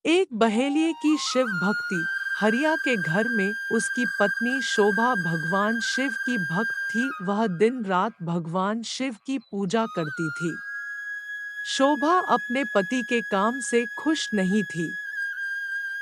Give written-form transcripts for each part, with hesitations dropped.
एक बहेलिये की शिव भक्ति। हरिया के घर में उसकी पत्नी शोभा भगवान शिव की भक्त थी। वह दिन रात भगवान शिव की पूजा करती थी। शोभा अपने पति के काम से खुश नहीं थी।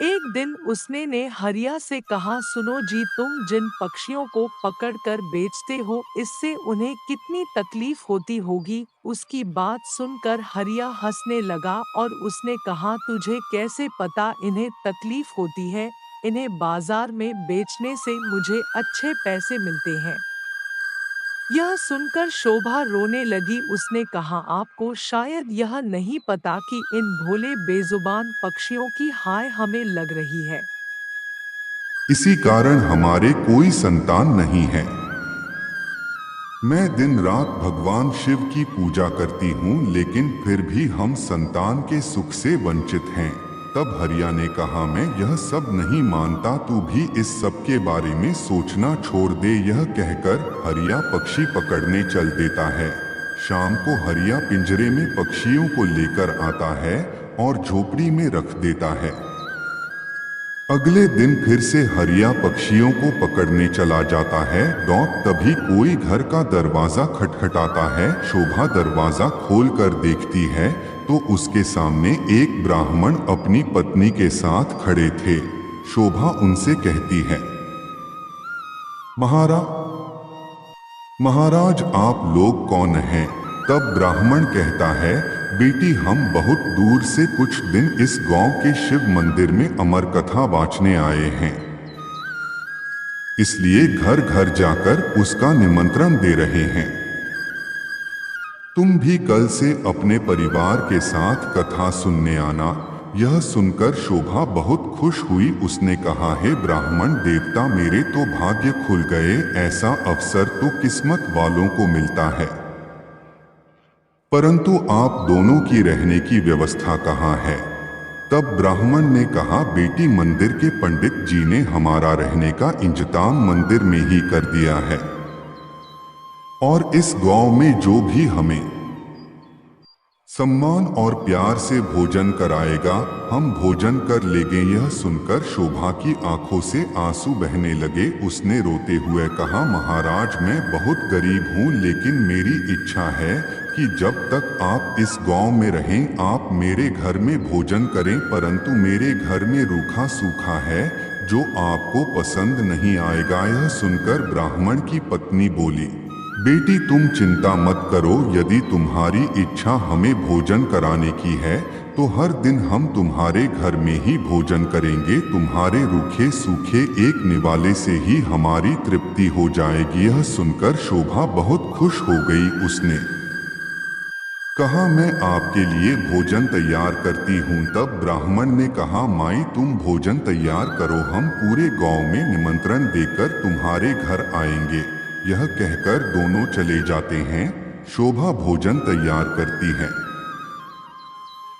एक दिन उसने ने हरिया से कहा, सुनो जी, तुम जिन पक्षियों को पकड़कर बेचते हो, इससे उन्हें कितनी तकलीफ होती होगी। उसकी बात सुनकर हरिया हंसने लगा और उसने कहा, तुझे कैसे पता इन्हें तकलीफ होती है? इन्हें बाजार में बेचने से मुझे अच्छे पैसे मिलते हैं। यह सुनकर शोभा रोने लगी। उसने कहा, आपको शायद यह नहीं पता कि इन भोले बेजुबान पक्षियों की हाय हमें लग रही है। इसी कारण हमारे कोई संतान नहीं है। मैं दिन रात भगवान शिव की पूजा करती हूँ, लेकिन फिर भी हम संतान के सुख से वंचित हैं। तब हरिया ने कहा, मैं यह सब नहीं मानता, तू भी इस सब के बारे में सोचना छोड़ दे। यह कहकर हरिया पक्षी पकड़ने चल देता है। शाम को हरिया पिंजरे में पक्षियों को लेकर आता है और झोपड़ी में रख देता है। अगले दिन फिर से हरिया पक्षियों को पकड़ने चला जाता है। तभी कोई घर का दरवाजा खटखटाता है। शोभा दरवाजा खोलकर देखती है तो उसके सामने एक ब्राह्मण अपनी पत्नी के साथ खड़े थे। शोभा उनसे कहती है, महाराज आप लोग कौन हैं? तब ब्राह्मण कहता है, बेटी, हम बहुत दूर से कुछ दिन इस गांव के शिव मंदिर में अमर कथा वाचने आए हैं, इसलिए घर घर जाकर उसका निमंत्रण दे रहे हैं। तुम भी कल से अपने परिवार के साथ कथा सुनने आना। यह सुनकर शोभा बहुत खुश हुई। उसने कहा, हे ब्राह्मण देवता, मेरे तो भाग्य खुल गए। ऐसा अवसर तो किस्मत वालों को मिलता है, परंतु आप दोनों की रहने की व्यवस्था कहाँ है? तब ब्राह्मण ने कहा, बेटी, मंदिर के पंडित जी ने हमारा रहने का इंतजाम मंदिर में ही कर दिया है, और इस गांव में जो भी हमें सम्मान और प्यार से भोजन कराएगा, हम भोजन कर लेंगे। यह सुनकर शोभा की आंखों से आंसू बहने लगे। उसने रोते हुए कहा, महाराज, मैं बहुत गरीब हूँ, लेकिन मेरी इच्छा है कि जब तक आप इस गांव में रहें, आप मेरे घर में भोजन करें, परंतु मेरे घर में रूखा सूखा है जो आपको पसंद नहीं आएगा। यह सुनकर ब्राह्मण की पत्नी बोली, बेटी, तुम चिंता मत करो। यदि तुम्हारी इच्छा हमें भोजन कराने की है तो हर दिन हम तुम्हारे घर में ही भोजन करेंगे। तुम्हारे रूखे सूखे एक निवाले से ही हमारी तृप्ति हो जाएगी। यह सुनकर शोभा बहुत खुश हो गई। उसने कहा, मैं आपके लिए भोजन तैयार करती हूँ। तब ब्राह्मण ने कहा, माई, तुम भोजन तैयार करो, हम पूरे गांव में निमंत्रण देकर तुम्हारे घर आएंगे। यह कहकर दोनों चले जाते हैं। शोभा भोजन तैयार करती है।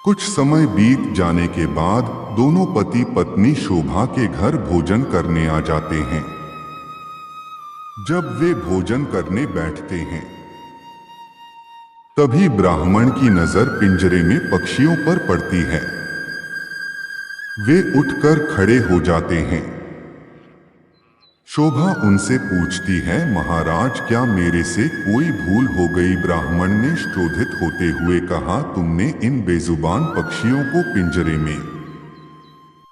कुछ समय बीत जाने के बाद दोनों पति पत्नी शोभा के घर भोजन करने आ जाते हैं। जब वे भोजन करने बैठते हैं, तभी ब्राह्मण की नजर पिंजरे में पक्षियों पर पड़ती है। वे उठकर खड़े हो जाते हैं। शोभा उनसे पूछती है, महाराज, क्या मेरे से कोई भूल हो गई? ब्राह्मण ने क्रोधित होते हुए कहा, तुमने इन बेजुबान पक्षियों को पिंजरे में